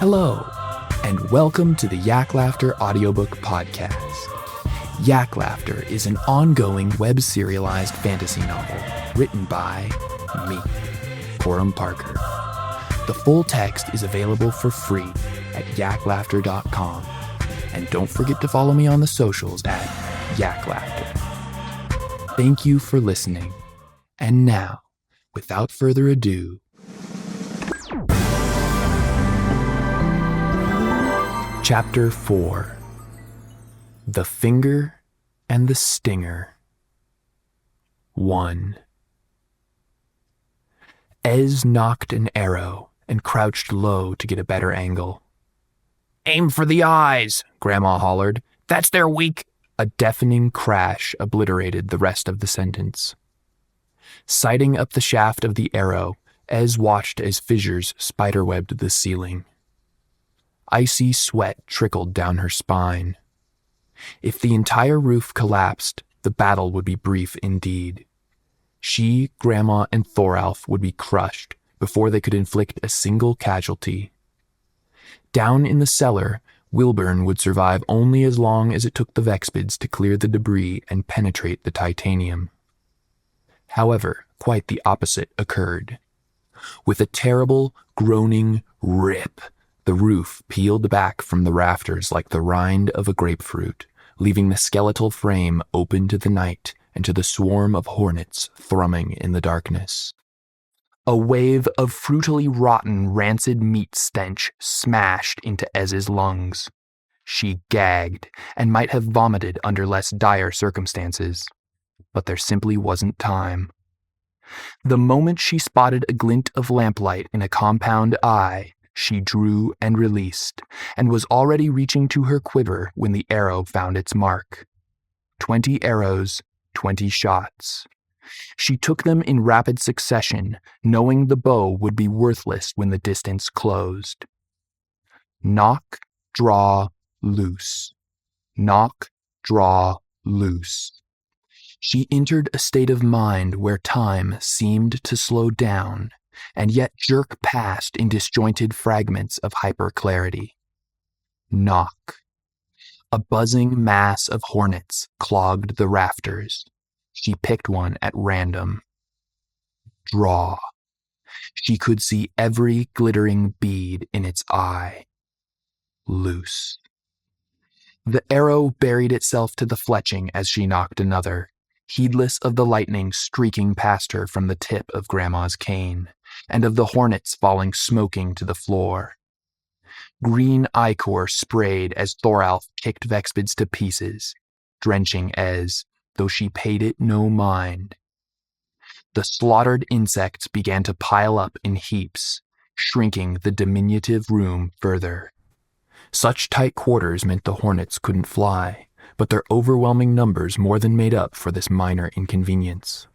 Hello, and welcome to the Yak Laughter Audiobook podcast. Yak Laughter is an ongoing web-serialized fantasy novel written by me, Coram Parker. The full text is available for free at yaklaughter.com, and don't forget to follow me on the socials at Yak Laughter. Thank you for listening, and now, without further ado, Chapter 4. The Finger and the Stinger. 1. Ez nocked an arrow and crouched low to get a better angle. "Aim for the eyes," Grandma hollered. "That's their weak—" A deafening crash obliterated the rest of the sentence. Sighting up the shaft of the arrow, Ez watched as fissures spiderwebbed the ceiling. Icy sweat trickled down her spine. If the entire roof collapsed, the battle would be brief indeed. She, Grandma, and Thoralf would be crushed before they could inflict a single casualty. Down in the cellar, Wilburn would survive only as long as it took the Vexpids to clear the debris and penetrate the titanium. However, quite the opposite occurred. With a terrible, groaning rip, the roof peeled back from the rafters like the rind of a grapefruit, leaving the skeletal frame open to the night and to the swarm of hornets thrumming in the darkness. A wave of fruitily rotten, rancid meat stench smashed into Ez's lungs. She gagged and might have vomited under less dire circumstances, but there simply wasn't time. The moment she spotted a glint of lamplight in a compound eye, she drew and released, and was already reaching to her quiver when the arrow found its mark. 20 arrows, 20 shots. She took them in rapid succession, knowing the bow would be worthless when the distance closed. Knock, draw, loose. Knock, draw, loose. She entered a state of mind where time seemed to slow down, and yet jerk past in disjointed fragments of hyperclarity. Knock. A buzzing mass of hornets clogged the rafters. She picked one at random. Draw. She could see every glittering bead in its eye. Loose. The arrow buried itself to the fletching as she knocked another, heedless of the lightning streaking past her from the tip of Grandma's cane, and of the hornets falling smoking to the floor. Green ichor sprayed as Thoralf kicked Vexpids to pieces, drenching Ez, though she paid it no mind. The slaughtered insects began to pile up in heaps, shrinking the diminutive room further. Such tight quarters meant the hornets couldn't fly, but their overwhelming numbers more than made up for this minor inconvenience.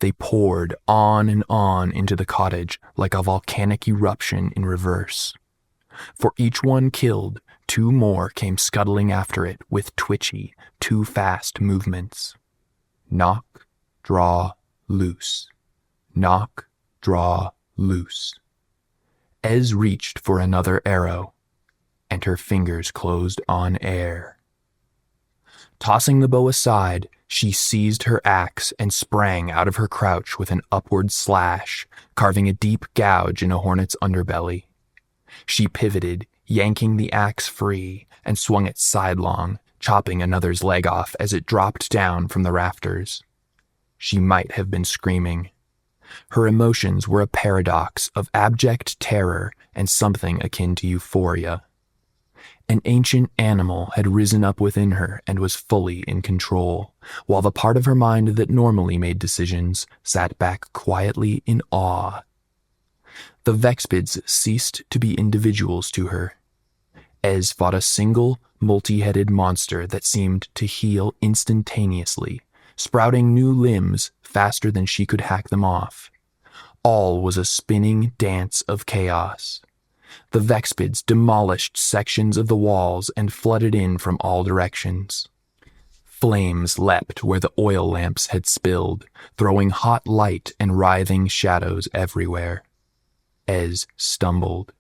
They poured on and on into the cottage like a volcanic eruption in reverse. For each one killed, 2 more came scuttling after it with twitchy, too fast movements. Knock, draw, loose. Knock, draw, loose. Ez reached for another arrow, and her fingers closed on air. Tossing the bow aside, she seized her axe and sprang out of her crouch with an upward slash, carving a deep gouge in a hornet's underbelly. She pivoted, yanking the axe free, and swung it sidelong, chopping another's leg off as it dropped down from the rafters. She might have been screaming. Her emotions were a paradox of abject terror and something akin to euphoria. An ancient animal had risen up within her and was fully in control, while the part of her mind that normally made decisions sat back quietly in awe. The Vexpids ceased to be individuals to her. Ez fought a single, multi-headed monster that seemed to heal instantaneously, sprouting new limbs faster than she could hack them off. All was a spinning dance of chaos. The Vexpids demolished sections of the walls and flooded in from all directions. Flames leapt where the oil lamps had spilled, throwing hot light and writhing shadows everywhere. Ez stumbled.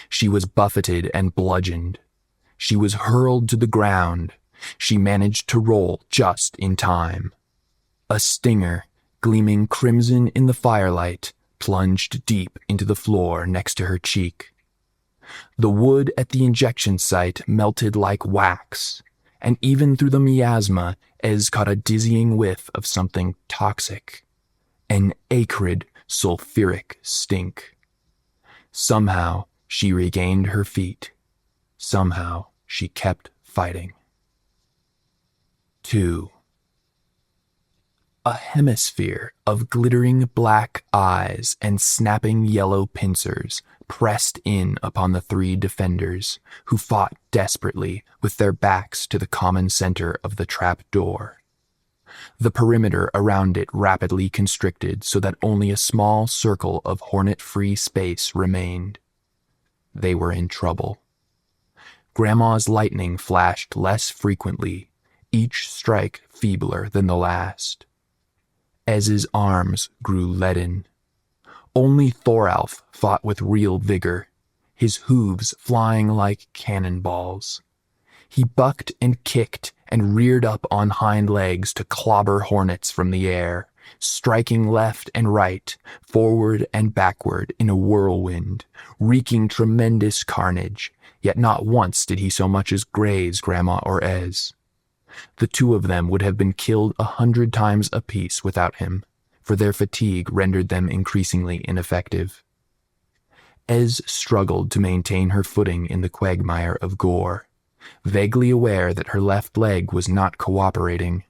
She was buffeted and bludgeoned. She was hurled to the ground. She managed to roll just in time. A stinger, gleaming crimson in the firelight, plunged deep into the floor next to her cheek. The wood at the injection site melted like wax, and even through the miasma, Ez caught a dizzying whiff of something toxic. An acrid, sulfuric stink. Somehow, she regained her feet. Somehow, she kept fighting. 2. A hemisphere of glittering black eyes and snapping yellow pincers pressed in upon the 3 defenders, who fought desperately with their backs to the common center of the trap door. The perimeter around it rapidly constricted so that only a small circle of hornet-free space remained. They were in trouble. Grandma's lightning flashed less frequently, each strike feebler than the last. Ez's arms grew leaden. Only Thoralf fought with real vigor, his hooves flying like cannonballs. He bucked and kicked and reared up on hind legs to clobber hornets from the air, striking left and right, forward and backward in a whirlwind, wreaking tremendous carnage, yet not once did he so much as graze Grandma or Ez. The 2 of them would have been killed 100 times apiece without him, for their fatigue rendered them increasingly ineffective. Ez struggled to maintain her footing in the quagmire of gore, vaguely aware that her left leg was not cooperating.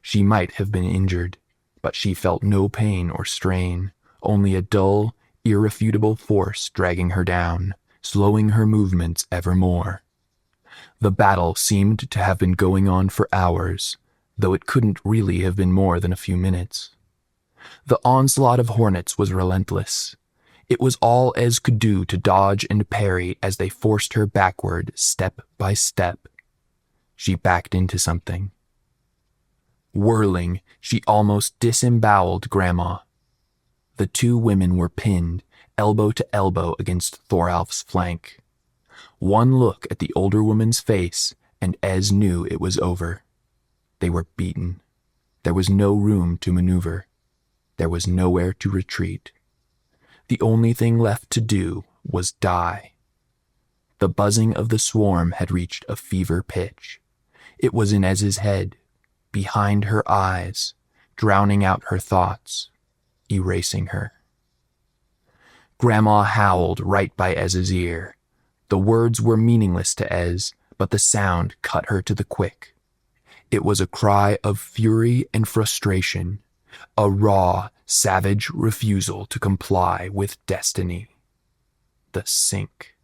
She might have been injured, but she felt no pain or strain, only a dull, irrefutable force dragging her down, slowing her movements ever more. The battle seemed to have been going on for hours, though it couldn't really have been more than a few minutes. The onslaught of hornets was relentless. It was all Ez could do to dodge and parry as they forced her backward step by step. She backed into something. Whirling, she almost disemboweled Grandma. The 2 women were pinned, elbow to elbow against Thoralf's flank. One look at the older woman's face, and Ez knew it was over. They were beaten. There was no room to maneuver. There was nowhere to retreat. The only thing left to do was die. The buzzing of the swarm had reached a fever pitch. It was in Ez's head, behind her eyes, drowning out her thoughts, erasing her. Grandma howled right by Ez's ear. The words were meaningless to Ez, but the sound cut her to the quick. It was a cry of fury and frustration, a raw, savage refusal to comply with destiny. The sink.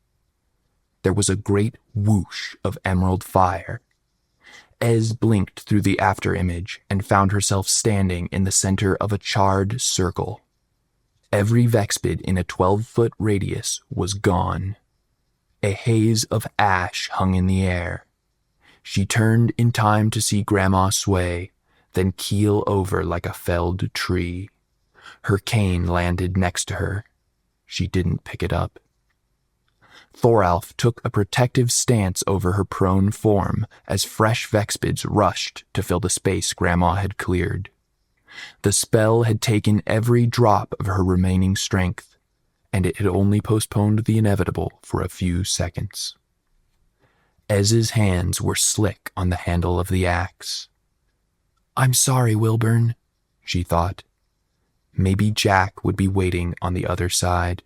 There was a great whoosh of emerald fire. Ez blinked through the after-image and found herself standing in the center of a charred circle. Every Vexpid in a 12-foot radius was gone. A haze of ash hung in the air. She turned in time to see Grandma sway, then keel over like a felled tree. Her cane landed next to her. She didn't pick it up. Thoralf took a protective stance over her prone form as fresh Vexpids rushed to fill the space Grandma had cleared. The spell had taken every drop of her remaining strength, and it had only postponed the inevitable for a few seconds. Ez's hands were slick on the handle of the axe. "I'm sorry, Wilburn," she thought. Maybe Jack would be waiting on the other side.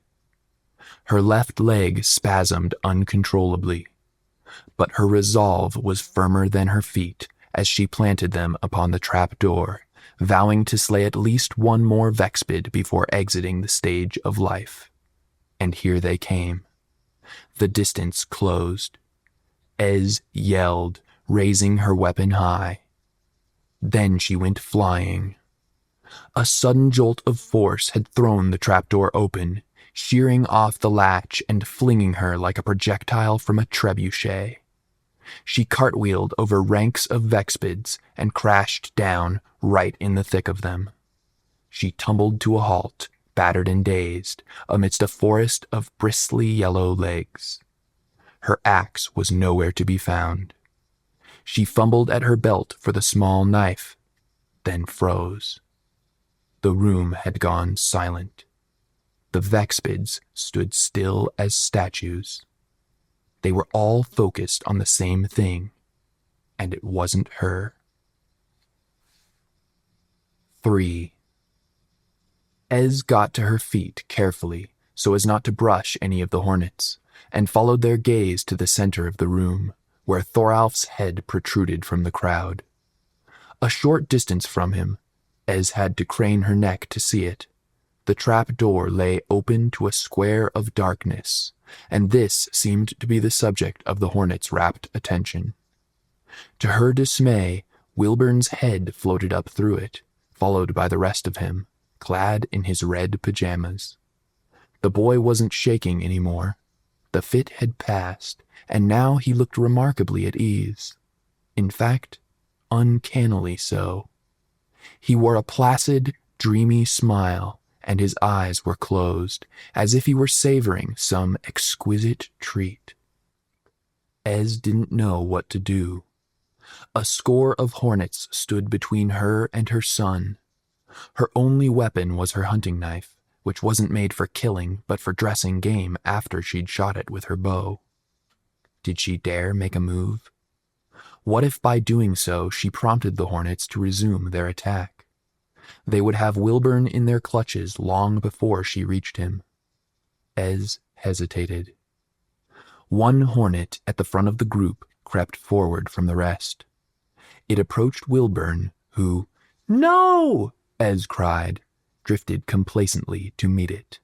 Her left leg spasmed uncontrollably, but her resolve was firmer than her feet as she planted them upon the trap door, vowing to slay at least one more Vexpid before exiting the stage of life. And here they came. The distance closed. Ez yelled, raising her weapon high. Then she went flying. A sudden jolt of force had thrown the trapdoor open, shearing off the latch and flinging her like a projectile from a trebuchet. She cartwheeled over ranks of Vexpids and crashed down right in the thick of them. She tumbled to a halt, battered and dazed, amidst a forest of bristly yellow legs. Her axe was nowhere to be found. She fumbled at her belt for the small knife, then froze. The room had gone silent. The Vexpids stood still as statues. They were all focused on the same thing, and it wasn't her. 3. Ez got to her feet carefully so as not to brush any of the hornets, and followed their gaze to the center of the room, where Thoralf's head protruded from the crowd. A short distance from him, Ez had to crane her neck to see it. The trap door lay open to a square of darkness, and this seemed to be the subject of the hornet's rapt attention. To her dismay, Wilburn's head floated up through it, followed by the rest of him, clad in his red pajamas. The boy wasn't shaking anymore. The fit had passed, and now he looked remarkably at ease. In fact, uncannily so. He wore a placid, dreamy smile, and his eyes were closed, as if he were savoring some exquisite treat. Ez didn't know what to do. A score of hornets stood between her and her son. Her only weapon was her hunting knife, which wasn't made for killing but for dressing game after she'd shot it with her bow. Did she dare make a move? What if by doing so she prompted the hornets to resume their attack? They would have Wilburn in their clutches long before she reached him. Ez hesitated. One hornet at the front of the group crept forward from the rest. It approached Wilburn, who, "No!" Ez cried, drifted complacently to meet it.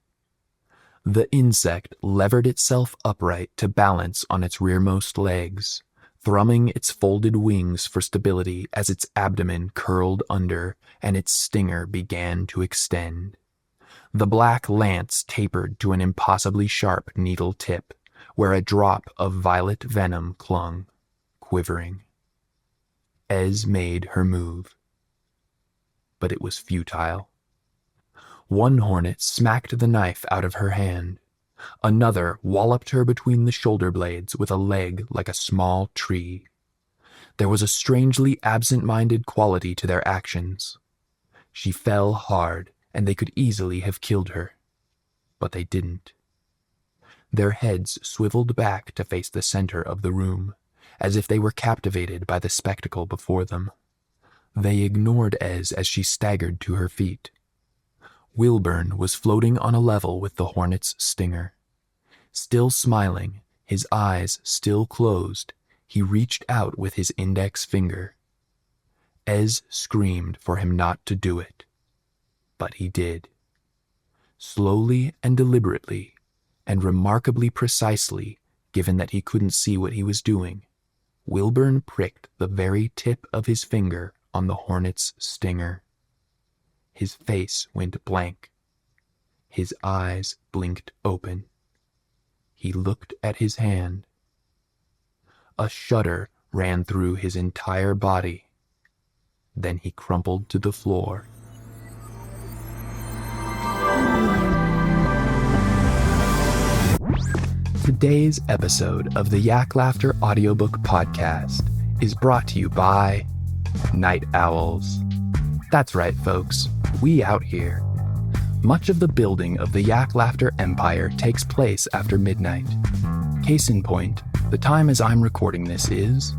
The insect levered itself upright to balance on its rearmost legs, thrumming its folded wings for stability as its abdomen curled under and its stinger began to extend. The black lance tapered to an impossibly sharp needle tip, where a drop of violet venom clung, quivering. Ez made her move. But it was futile. One hornet smacked the knife out of her hand. Another walloped her between the shoulder blades with a leg like a small tree. There was a strangely absent-minded quality to their actions. She fell hard, and they could easily have killed her. But they didn't. Their heads swiveled back to face the center of the room, as if they were captivated by the spectacle before them. They ignored Ez as she staggered to her feet. Wilburn was floating on a level with the hornet's stinger. Still smiling, his eyes still closed, he reached out with his index finger. Ez screamed for him not to do it, but he did. Slowly and deliberately, and remarkably precisely, given that he couldn't see what he was doing, Wilburn pricked the very tip of his finger on the hornet's stinger. His face went blank. His eyes blinked open. He looked at his hand. A shudder ran through his entire body. Then he crumpled to the floor. Today's episode of the Yak Laughter Audiobook podcast is brought to you by Night Owls. That's right, folks. We out here. Much of the building of the Yak Laughter empire takes place after midnight. Case in point, the time as I'm recording this is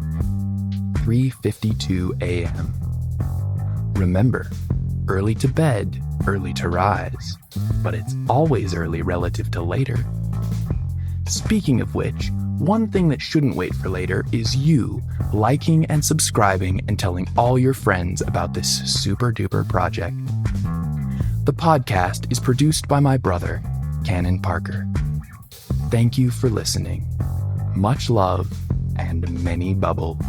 3:52 a.m. Remember, early to bed, early to rise, but it's always early relative to later. Speaking of which, one thing that shouldn't wait for later is you liking and subscribing and telling all your friends about this super duper project. The podcast is produced by my brother, Canon Parker. Thank you for listening. Much love and many bubbles.